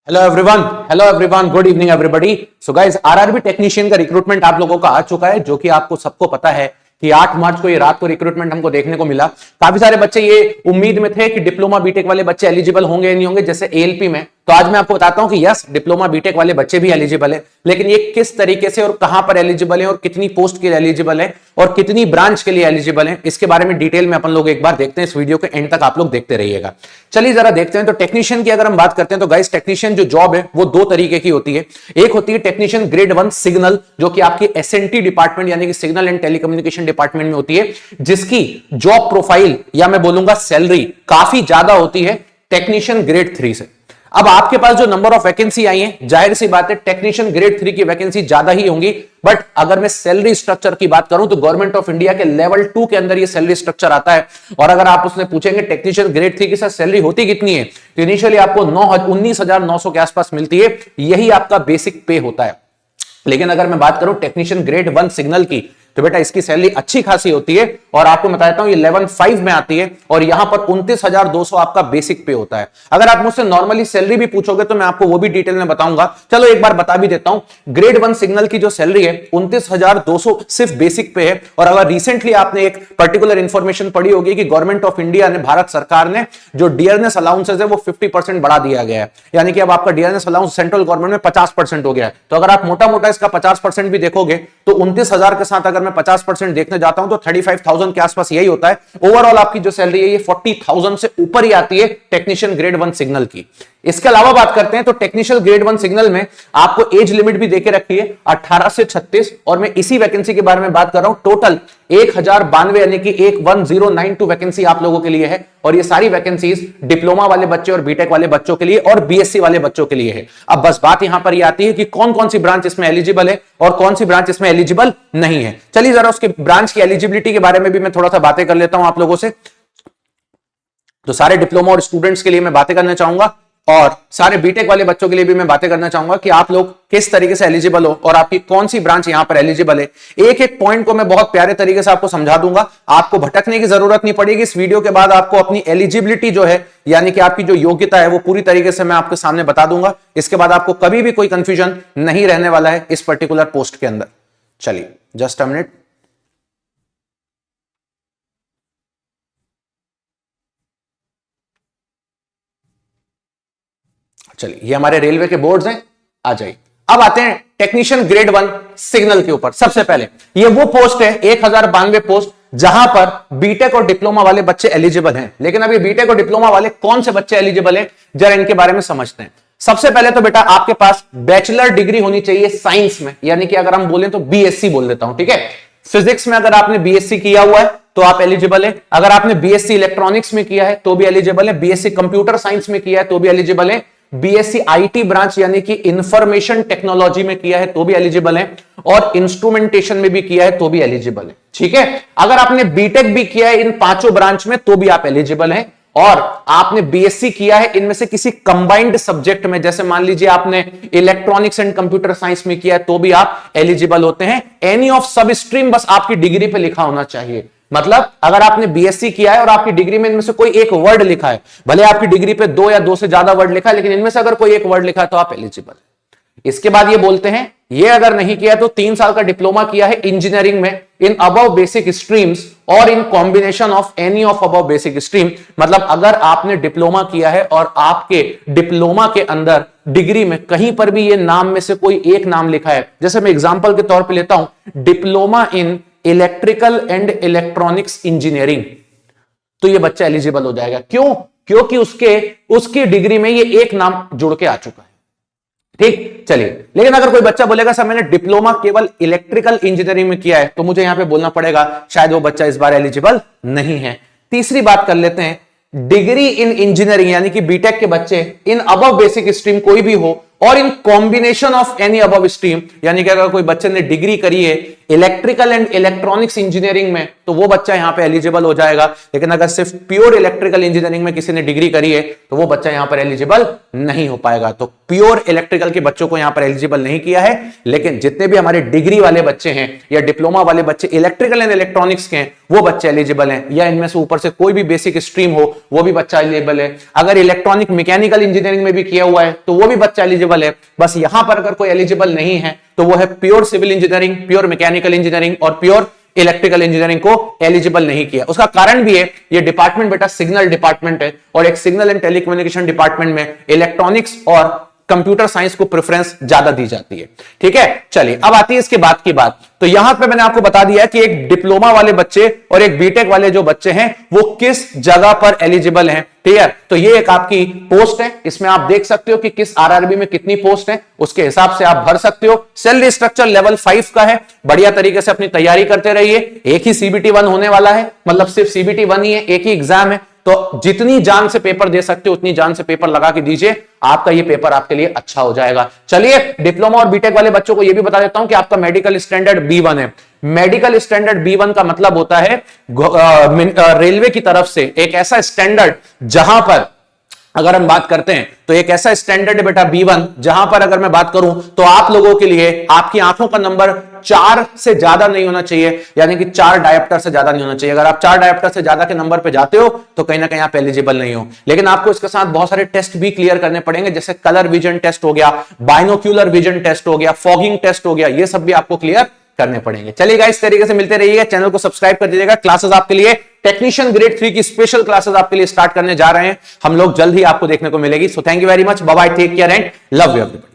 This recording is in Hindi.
Hello everyone, good evening everybody. So guys, RRB technician का रिक्रूटमेंट आप लोगों का आ चुका है, जो कि आपको सबको पता है कि 8 मार्च को ये रात को रिक्रूटमेंट हमको देखने को मिला। काफी सारे बच्चे ये उम्मीद में थे कि डिप्लोमा बीटेक वाले बच्चे एलिजिबल होंगे या नहीं होंगे, जैसे एएलपी में। तो आज मैं आपको बताता हूं कि यस, डिप्लोमा बीटेक वाले बच्चे भी एलिजिबल है, लेकिन ये किस तरीके से और कहां पर एलिजिबल है और कितनी पोस्ट के लिए एलिजिबल है और कितनी ब्रांच के लिए एलिजिबल है, इसके बारे में डिटेल में अपन लोग एक बार देखते हैं। इस वीडियो के एंड तक आप लोग देखते रहिएगा। चलिए जरा देखते हैं। तो टेक्नीशियन की अगर हम बात करते हैं तो गाइस, टेक्नीशियन जो जॉब है वो दो तरीके की होती है। एक होती है टेक्नीशियन ग्रेड 1 सिग्नल, जो कि आपकी एसएनटी डिपार्टमेंट यानी कि सिग्नल एंड टेलीकम्युनिकेशन डिपार्टमेंट में होती है, जिसकी जॉब प्रोफाइल या मैं बोलूंगा सैलरी काफी ज्यादा होती है टेक्नीशियन ग्रेड 3 से। अब आपके पास जो नंबर ऑफ वैकेंसी आई है, जाहिर सी बात है टेक्नीशियन ग्रेड 3 की वैकेंसी ज्यादा ही होंगी। बट अगर मैं सैलरी स्ट्रक्चर की बात करूं तो गवर्नमेंट ऑफ इंडिया के लेवल 2 के अंदर ये सैलरी स्ट्रक्चर आता है। और अगर आप उसने पूछेंगे टेक्नीशियन ग्रेड 3 के साथ सैलरी होती कितनी है, तो इनिशियली आपको 19,900 के आसपास मिलती है। यही आपका बेसिक पे होता है। लेकिन अगर मैं बात करूं टेक्नीशियन ग्रेड 1 सिग्नल की, तो बेटा इसकी सैलरी अच्छी खासी होती है। और आपको बताता हूं ये 11,500 में आती है और यहां पर 29,200 आपका बेसिक पे होता है। अगर आप मुझसे नॉर्मली सैलरी भी पूछोगे तो मैं आपको वो भी डिटेल में बताऊंगा। चलो एक बार बता भी देता हूं। ग्रेड 1 सिग्नल की जो सैलरी है 29,200 सिर्फ बेसिक पे है। और अगर रिसेंटली आपने एक पर्टिकुलर इंफॉर्मेशन पढ़ी होगी कि गवर्नमेंट ऑफ इंडिया ने, भारत सरकार ने जो डियरनेस अलाउंसेस है वो 50% बढ़ा दिया गया है। यानी कि अब आपका डियरनेस अलाउंस सेंट्रल गवर्नमेंट में 50% हो गया है। तो अगर आप मोटा मोटा इसका 50% भी देखोगे तो 29,000 के साथ अगर मैं 50% देखने जाता हूं तो 35,000 के आसपास यही होता है। ओवरऑल आपकी जो सैलरी है ये 40,000 से ऊपर ही आती है टेक्नीशियन ग्रेड 1 सिग्नल की। इसके अलावा बात करते हैं तो टेक्नीशियन ग्रेड 1 सिग्नल में आपको एज लिमिट भी देके रखी है 18 से 36। और मैं इसी वैकेंसी के बारे में बात कर रहा हूं। टोटल 1092 यानी कि 1092 वैकेंसी आप लोगों के लिए है। और ये सारी वैकेंसीज डिप्लोमा वाले बच्चे और बीटेक वाले बच्चों के लिए और बीएससी वाले बच्चों के लिए है। अब बस बात यहां पर ये आती है कि कौन कौन सी ब्रांच इसमें एलिजिबल है और कौन सी ब्रांच इसमें एलिजिबल नहीं है। चलिए जरा उसके ब्रांच की एलिजिबिलिटी के बारे में भी मैं थोड़ा सा बातें कर लेता हूं आप लोगों से। तो सारे डिप्लोमा और स्टूडेंट्स के लिए मैं बातें करना चाहूंगा और सारे बीटेक वाले बच्चों के लिए भी मैं बातें करना चाहूंगा कि आप लोग किस तरीके से एलिजिबल हो और आपकी कौन सी ब्रांच यहां पर एलिजिबल है। एक एक पॉइंट को मैं बहुत प्यारे तरीके से आपको समझा दूंगा। आपको भटकने की जरूरत नहीं पड़ेगी। इस वीडियो के बाद आपको अपनी एलिजिबिलिटी जो है, यानी कि आपकी जो योग्यता है, वो पूरी तरीके से मैं आपके सामने बता दूंगा। इसके बाद आपको कभी भी कोई कंफ्यूजन नहीं रहने वाला है इस पर्टिकुलर पोस्ट के अंदर। चलिए जस्ट अ मिनट। चलिए ये हमारे रेलवे के बोर्ड्स हैं, आ जाइए। अब आते हैं टेक्नीशियन ग्रेड 1 सिग्नल के ऊपर। सबसे पहले ये वो पोस्ट है 1092 पोस्ट जहां पर बीटेक और डिप्लोमा वाले बच्चे एलिजिबल हैं। लेकिन अब ये बीटेक और डिप्लोमा वाले कौन से बच्चे एलिजिबल हैं, जरा इनके बारे में समझते हैं। सबसे पहले तो बेटा आपके पास बैचलर डिग्री होनी चाहिए साइंस में, यानी कि अगर हम बोलें तो बीएससी बोल देता हूं, ठीक है। फिजिक्स में अगर आपने बीएससी किया हुआ है तो आप एलिजिबल है। अगर आपने बीएससी इलेक्ट्रॉनिक्स में किया है तो भी एलिजिबल है। बीएससी कंप्यूटर साइंस में किया है तो भी एलिजिबल है। बीएससी आईटी ब्रांच यानी कि इंफॉर्मेशन टेक्नोलॉजी में किया है तो भी एलिजिबल है। और इंस्ट्रूमेंटेशन में भी किया है तो भी एलिजिबल है, ठीक है। अगर आपने बीटेक भी किया है इन पांचों ब्रांच में तो भी आप एलिजिबल हैं। और आपने बीएससी किया है इनमें से किसी कंबाइंड सब्जेक्ट में, जैसे मान लीजिए आपने इलेक्ट्रॉनिक्स एंड कंप्यूटर साइंस में किया है तो भी आप एलिजिबल होते हैं। एनी ऑफ सब स्ट्रीम बस आपकी डिग्री पे लिखा होना चाहिए। मतलब अगर आपने बीएससी किया है और आपकी डिग्री में इनमें से कोई एक वर्ड लिखा है, भले आपकी डिग्री पे 2 या 2 से ज्यादा वर्ड लिखा है, लेकिन इनमें से अगर कोई एक वर्ड लिखा है तो आप एलिजिबल है। इसके बाद ये बोलते हैं ये अगर नहीं किया तो 3 साल का डिप्लोमा किया है इंजीनियरिंग में इन अबव बेसिक स्ट्रीम्स और in combination of any of above basic stream. मतलब अगर आपने डिप्लोमा किया है और आपके डिप्लोमा के अंदर डिग्री में कहीं पर भी ये नाम में से कोई एक नाम लिखा है, जैसे मैं एग्जांपल के तौर पे लेता हूं diploma in electrical and electronics engineering, तो ये बच्चा एलिजिबल हो जाएगा। क्यों? क्योंकि उसकी डिग्री में ये एक नाम जुड़ के आ चुका है, ठीक। चलिए, लेकिन अगर कोई बच्चा बोलेगा सर मैंने डिप्लोमा केवल इलेक्ट्रिकल इंजीनियरिंग में किया है, तो मुझे यहां पे बोलना पड़ेगा शायद वो बच्चा इस बार एलिजिबल नहीं है। तीसरी बात कर लेते हैं, डिग्री इन इंजीनियरिंग यानी कि बीटेक के बच्चे इन अबव बेसिक स्ट्रीम कोई भी हो और in combination of any above stream, यानी कि अगर कोई बच्चे ने डिग्री करी है इलेक्ट्रिकल एंड इलेक्ट्रॉनिक्स इंजीनियरिंग में, तो वो बच्चा यहां पे एलिजिबल हो जाएगा। लेकिन अगर सिर्फ प्योर इलेक्ट्रिकल इंजीनियरिंग में किसी ने डिग्री करी है तो वो बच्चा यहां पर एलिजिबल नहीं हो पाएगा। तो प्योर इलेक्ट्रिकल के बच्चों को यहां पर एलिजिबल नहीं किया है, लेकिन जितने भी हमारे डिग्री वाले बच्चे हैं या डिप्लोमा वाले बच्चे इलेक्ट्रिकल एंड इलेक्ट्रॉनिक्स के हैं वो बच्चे एलिजिबल हैं, या इनमें से ऊपर से कोई भी बेसिक स्ट्रीम हो वो भी बच्चा एलिजिबल है। अगर इलेक्ट्रॉनिक मैकेनिकल इंजीनियरिंग में भी किया हुआ है तो वो भी बच्चा एलिजिबल है। बस यहां पर अगर कोई एलिजिबल नहीं है तो वो है pure civil engineering, pure mechanical engineering और प्योर इलेक्ट्रिकल इंजीनियरिंग को एलिजिबल नहीं किया। उसका कारण भी है, ये डिपार्टमेंट बेटा सिग्नल डिपार्टमेंट है और एक सिग्नल एंड टेलीकम्युनिकेशन डिपार्टमेंट में इलेक्ट्रॉनिक्स और कंप्यूटर साइंस को प्रेफरेंस ज्यादा दी जाती है। ठीक है, चलिए अब आती है इसके बाद की बात। तो यहां पे मैंने आपको बता दिया कि एक डिप्लोमा वाले बच्चे और एक बीटेक वाले जो बच्चे हैं वो किस जगह पर एलिजिबल हैं। क्लियर? तो ये एक आपकी पोस्ट है, इसमें आप देख सकते हो कि किस आरआरबी में कितनी पोस्ट है, उसके हिसाब से आप भर सकते हो। सैलरी स्ट्रक्चर लेवल 5 का है, बढ़िया तरीके से अपनी तैयारी करते रहिए। एक ही सीबीटी 1 होने वाला है, मतलब सिर्फ सीबीटी 1 ही है, एक ही एग्जाम है। तो जितनी जान से पेपर दे सकते हो उतनी जान से पेपर लगा के दीजिए, आपका ये पेपर आपके लिए अच्छा हो जाएगा। चलिए डिप्लोमा और बीटेक वाले बच्चों को ये भी बता देता हूं कि आपका मेडिकल स्टैंडर्ड B1 है। मेडिकल स्टैंडर्ड B1 का मतलब होता है रेलवे की तरफ से एक ऐसा स्टैंडर्ड जहां पर अगर हम बात करते हैं तो एक ऐसा स्टैंडर्ड है बेटा B1 जहां पर अगर मैं बात करूं तो आप लोगों के लिए आपकी आंखों का नंबर 4 से ज्यादा नहीं होना चाहिए, यानी कि 4 डायप्टर से ज्यादा नहीं होना चाहिए। अगर आप 4 डायप्टर से ज्यादा के नंबर पे जाते हो तो कहीं ना कहीं आप एलिजिबल नहीं हो। लेकिन आपको इसके साथ बहुत सारे टेस्ट भी क्लियर करने पड़ेंगे, जैसे कलर विजन टेस्ट हो गया, बाइनोक्यूलर विजन टेस्ट हो गया, फॉगिंग टेस्ट हो गया, ये सब भी आपको क्लियर करने पड़ेंगे। चलिए गाइस, इस तरीके से मिलते रहिएगा, चैनल को सब्सक्राइब कर दीजिएगा। क्लासेस आपके लिए टेक्नीशियन ग्रेड 3 की स्पेशल क्लासेस आपके लिए स्टार्ट करने जा रहे हैं हम लोग, जल्द ही आपको देखने को मिलेगी। So thank you very much, bye bye, take care and love you everyone.